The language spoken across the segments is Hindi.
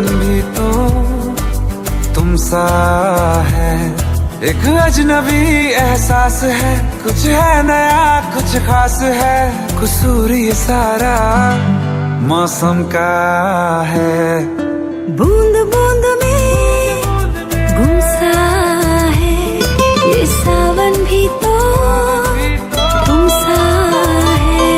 सावन भी तो तुम सा है। एक अजनबी एहसास है, कुछ है नया कुछ खास है। कसूर ये सारा मौसम का है। बूंद बूंद में गुम सा है, ये सावन भी तो तुम सा है।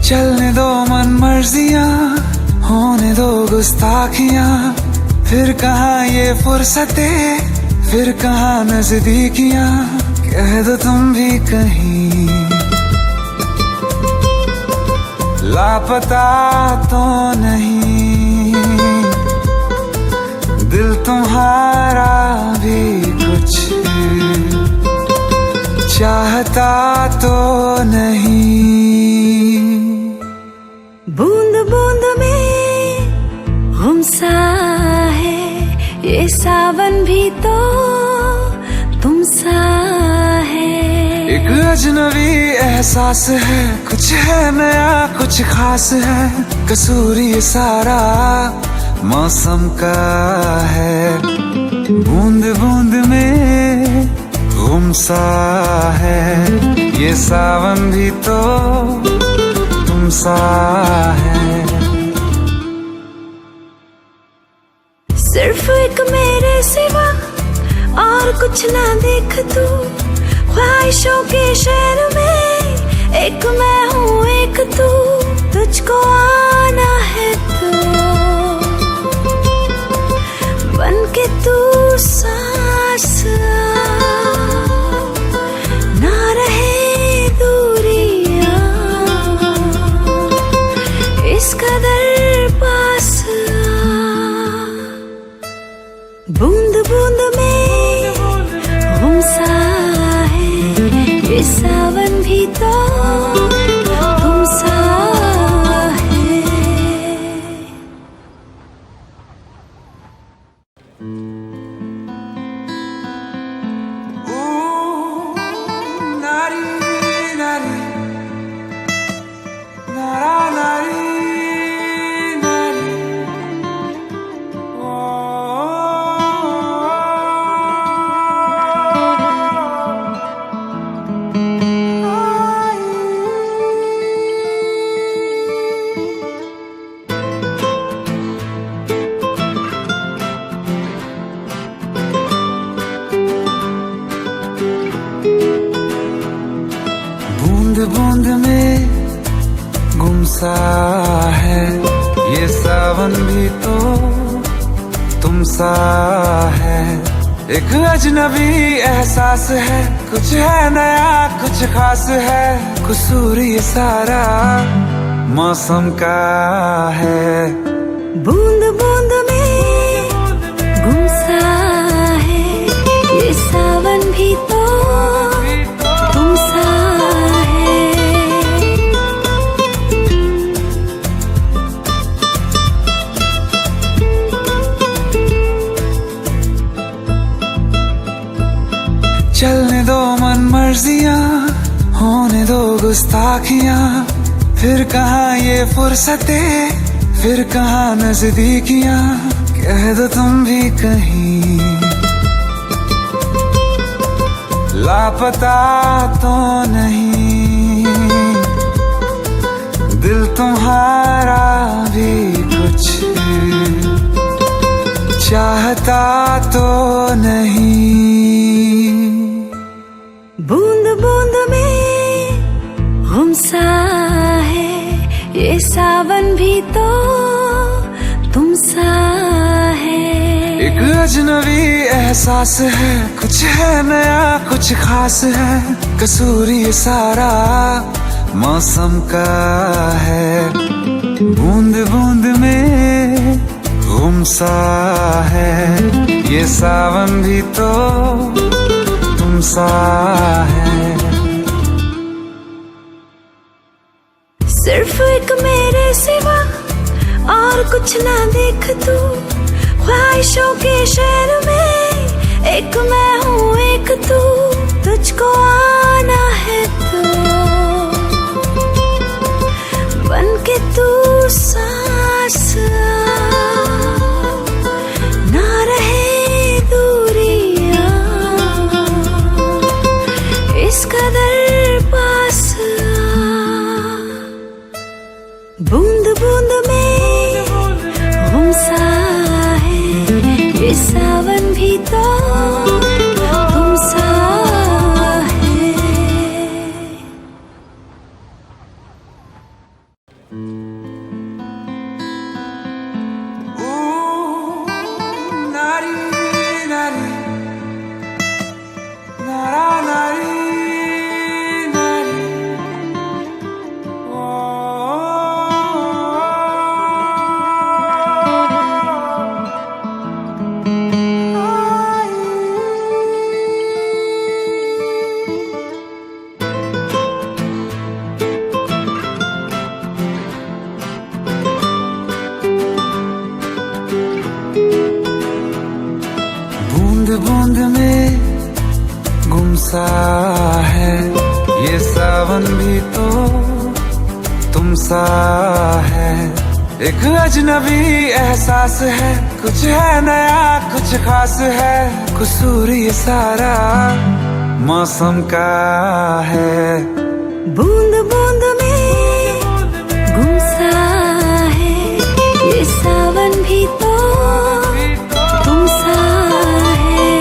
चलने दो मन मर्जियां, होने दो गुस्ताखियां। फिर कहाँ ये फुर्सतें, फिर कहाँ नजदीकियां। कह दो तुम भी कहीं लापता तो नहीं। दिल तुम्हारा भी कुछ चाहता तो नहीं। बूंद बूंद में गुम सा है, ये सावन भी तो तुम सा है। एक अजनबी एहसास है, कुछ है नया कुछ खास है। कसूर ये सारा मौसम का है। बूंद बूंद में गुम सा है, ये सावन भी तो तुम सा है। सिर्फ एक मेरे सिवा और कुछ ना देख तू। ख्वाहिशों के शहर में एक मैं हूँ एक तू। तुझको आना है तो बन के तू सांस ना रहे दूरियां इस कदर पास। बूंद बूंद में गुम सा है, ये सावन भी तो तुम सा है। नारी नारी नारा नारी नारी बूंद बूंद में गुम सा है, ये सावन भी तो तुम सा है। एक अजनबी एहसास है, कुछ है नया कुछ खास है। कसूर ये सारा मौसम का है। बूंद बूंद में गुम सा है, ये सावन भी तो तुम सा है। चलने दो मन मर्जियां, होने दो गुस्ताखियां। फिर कहाँ ये फुर्सतें, फिर कहाँ नजदीकियां। कह दो तुम भी कहीं लापता तो नहीं। दिल तुम्हारा भी कुछ चाहता तो नहीं। बूंद बूंद में गुम सा है, ये सावन भी तो तुम सा है। एक अजनबी एहसास है, कुछ है नया कुछ खास है। कसूर ये सारा मौसम का है। बूंद बूंद में गुम सा है, ये सावन भी तो तुम सा है। सिर्फ एक मेरे सिवा और कुछ ना देख तू। ख्वाहिशों के शहर में एक मैं हूँ एक तू, तुझको आना है तो बन के तू सांस ना रहे दूरियां इस कदर पास बूंद बूंद में गुमसा है ये सावन भी तो तुमसा है। नारी नारी नारा नारी नारी बूंद बूंद में गुमसा है ये सावन भी तो तुमसा है। एक अजनबी एहसास है, कुछ है नया कुछ खास है, कसूर ये सारा मौसम का है। बूंद बूंद में गुमसा है ये सावन भी तो तुमसा है।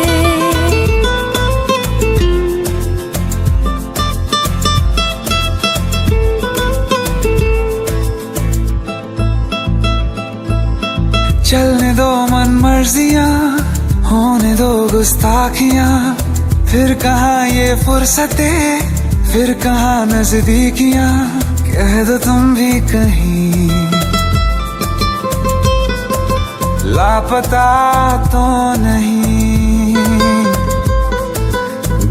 चलने दो मन मर्जियां, होने दो गुस्ताखियां, फिर कहाँ ये फुर्सतें, फिर कहाँ नजदीकियां, कह दो तुम भी कहीं लापता तो नहीं।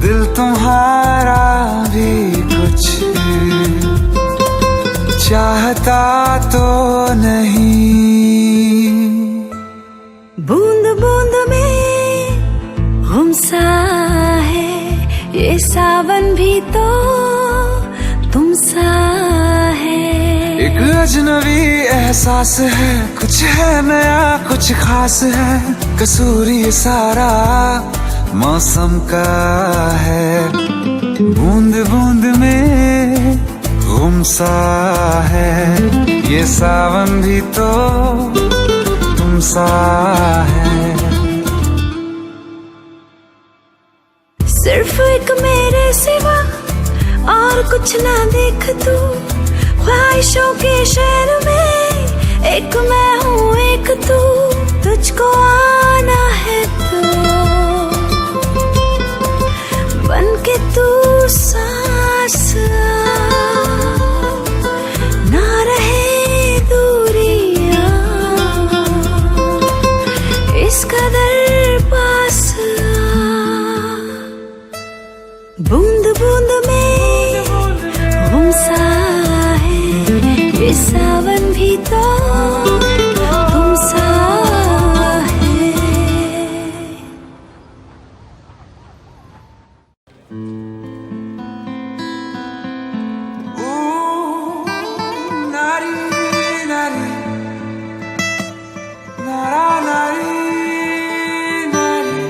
दिल तुम्हारा भी कुछ चाहता तो नहीं। बूंद बूंद में गुमसा है ये सावन भी तो तुमसा है। एक अजनबी एहसास है, कुछ है नया कुछ खास है, कसूर ये सारा मौसम का है। बूंद बूंद में गुमसा है ये सावन भी तो तुमसा है। सिर्फ एक मेरे सिवा और कुछ ना देख तू, ख्वाहिशों के शहर में एक मैं हूँ एक तू, तुझको आना है तो बन के तू सांस ना रहे दूरियां इस कदर पास। बूंद बूंद में गुमसा है ये सावन भी तो तुमसा है। नारी नारी नारा नारी नारी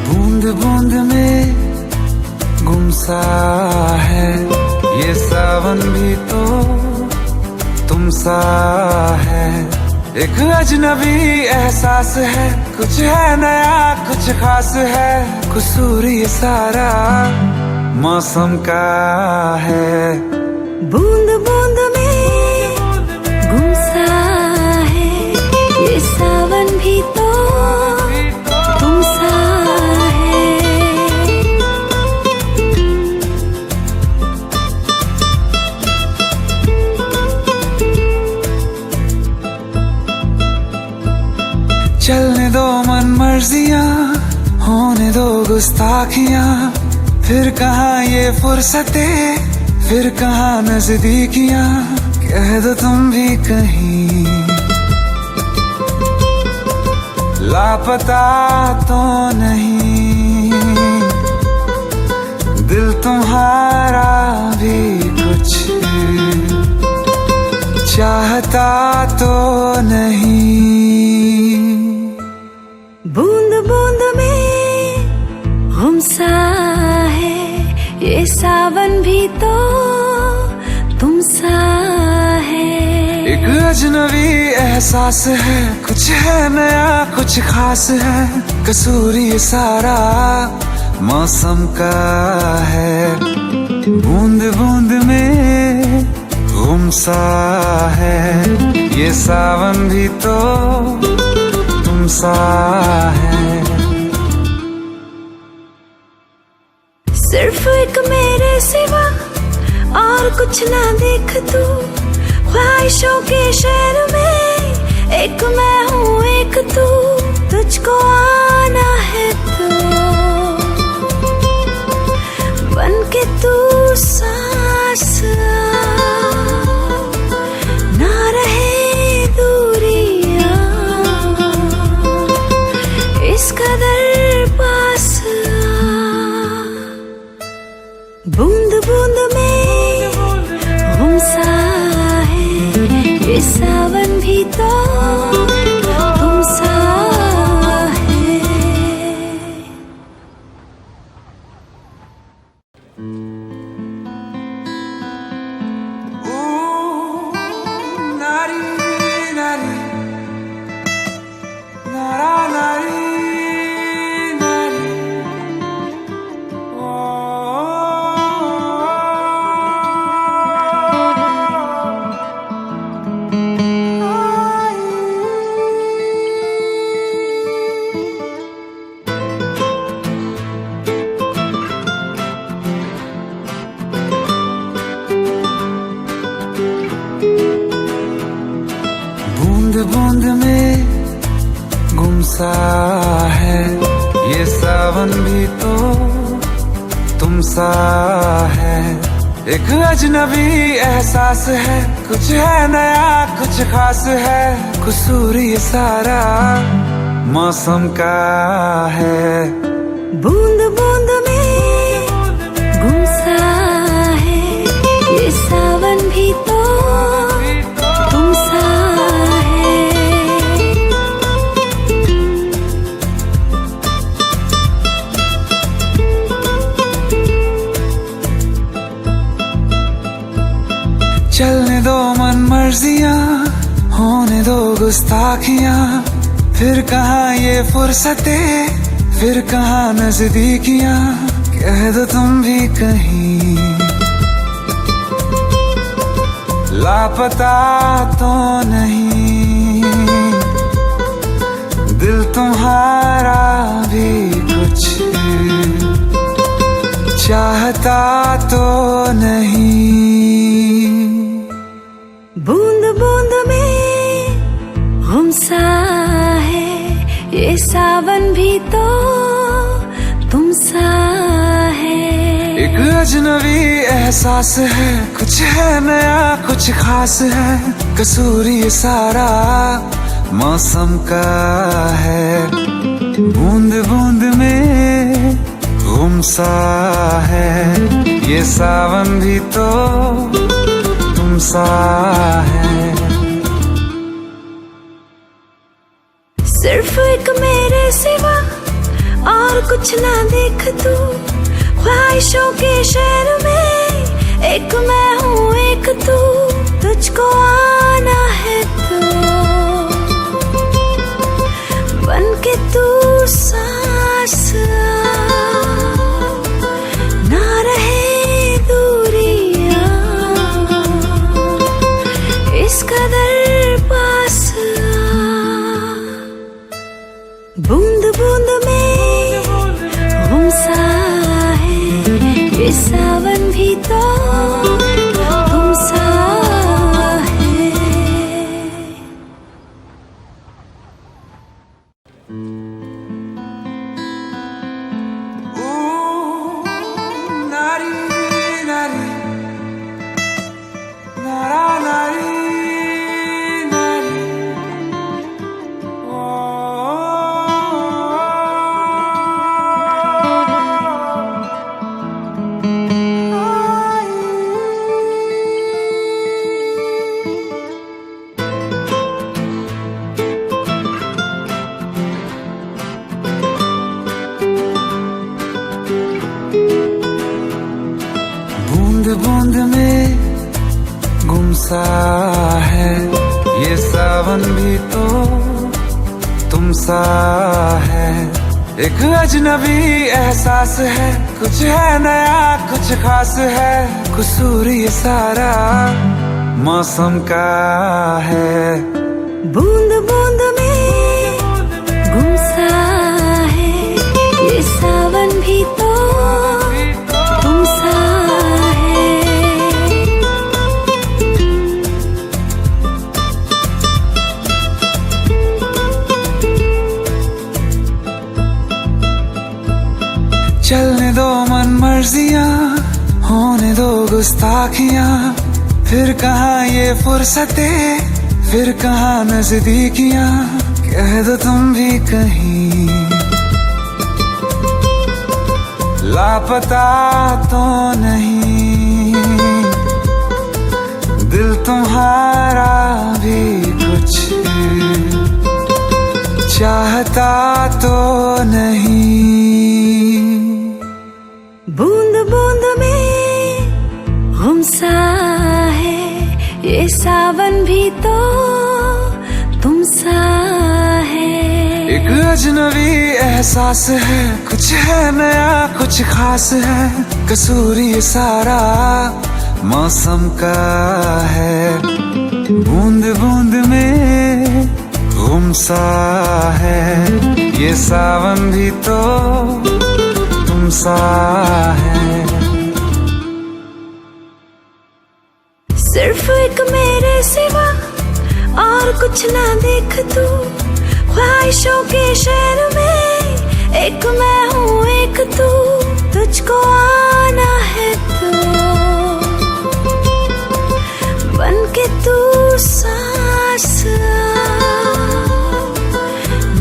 बूंद बूंद में गुमसा है ये सावन भी तो तुमसा है। एक अजनबी एहसास है, कुछ है नया कुछ खास है, कसूर ये सारा मौसम का है। बूंद बूंद में गुमसा है ये सावन भी तो तुमसा है। चलने दो मन मर्जियां, होने दो गुस्ताखियां, फिर कहाँ ये फुर्सतें, फिर कहाँ नजदीकियां, कह दो तुम भी कहीं लापता तो नहीं, दिल तुम्हारा भी कुछ चाहता तो नहीं। बूंद बूंद में गुम सा है ये सावन भी तो तुम सा है। एक अजनबी एहसास है, कुछ है नया कुछ खास है, कसूर ये सारा मौसम का है। बूंद बूंद में गुम सा है ये सावन भी तो तुम सा है। सिर्फ एक मेरे सिवा और कुछ ना देख तू, ख्वाहिशों के शहर में एक मैं हूँ एक तू, तुझको आना है तो बन के तू सांस ना रहे दूरियां इस कदर पास। बूंद बूंद में गुम सा है ये सावन भी तो तुम सा है। नारी नारी नारा नारी नारी बूंद बूंद में गुम सा है ये सावन भी तो तुम सा है। एक अजनबी एहसास है, कुछ है नया कुछ खास है, कसूर ये सारा मौसम का है। बूंद बूंद में गुम सा है ये सावन भी तो तुम सा है। चलने दो मन मर्जियां, होने दो गुस्ताखियां, फिर कहाँ ये फुर्सतें, फिर कहाँ नजदीकियां, कह दो तुम भी कहीं लापता तो नहीं, दिल तुम्हारा भी कुछ चाहता तो नहीं। बूंद बूंद में गुम सा है ये सावन भी तो तुम सा है। एक अजनबी एहसास है, कुछ है नया कुछ खास है, कसूर ये सारा मौसम का है। बूंद बूंद में गुम सा है ये सावन भी तो तुम सा है। सिर्फ एक मेरे सिवा और कुछ ना देख तू, ख्वाहिशों के शहर में एक मैं हूँ एक तू, तुझको आना है तो बन के तू सांस ना रहे दूरियां इस कदर पास। बूंद बूंद में गुम सा है ये सावन भी तो तुम सा है। सावन भी तो तुम सा है, एक अजनबी एहसास है, कुछ है नया कुछ खास है, कसूर ये सारा मौसम का है। बूंद बूंद में गुम सा है, ये सावन भी तो तुम सा है। चलने दो मन मर्जियां, होने दो गुस्ताखियां, फिर कहाँ ये फुर्सतें, फिर कहाँ नजदीकियां, कह दो तुम भी कहीं लापता तो नहीं, दिल तुम्हारा भी कुछ चाहता तो नहीं। बूंद बूंद में गुम सा है, ये सावन भी तो तुम सा है। एक अजनबी एहसास है, कुछ है नया कुछ खास है, कसूर ये सारा मौसम का है। बूंद बूंद में गुम सा है, ये सावन भी तो तुम सा है। सिर्फ एक मेरे सिवा और कुछ ना देख तू, ख्वाहिशों के शहर में एक मैं हूँ एक तू, तुझको आना है तो बन के तू सांस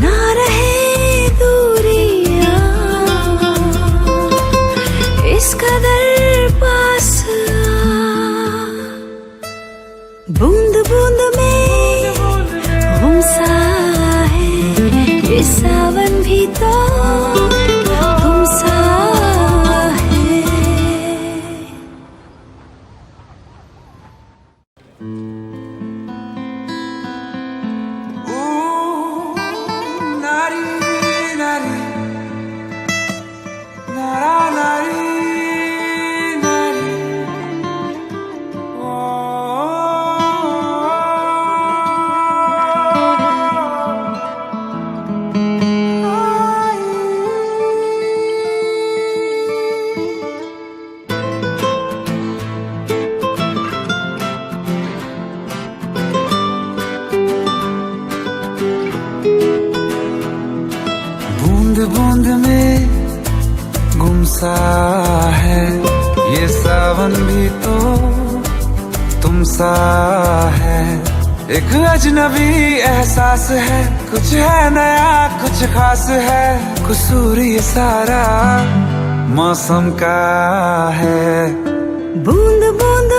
ना रहे दूरियां, इस कदर पास बूंद बूंद में गुम सा है, ये सावन भी तो तुम सा है। नारी नारी नारा नारी नारी बूंद बूंद में गुम सा है, ये सावन भी तो तुम सा है, एक अजनबी एहसास है, कुछ है नया कुछ खास है, कसूर ये सारा मौसम का है। बूंद बूंद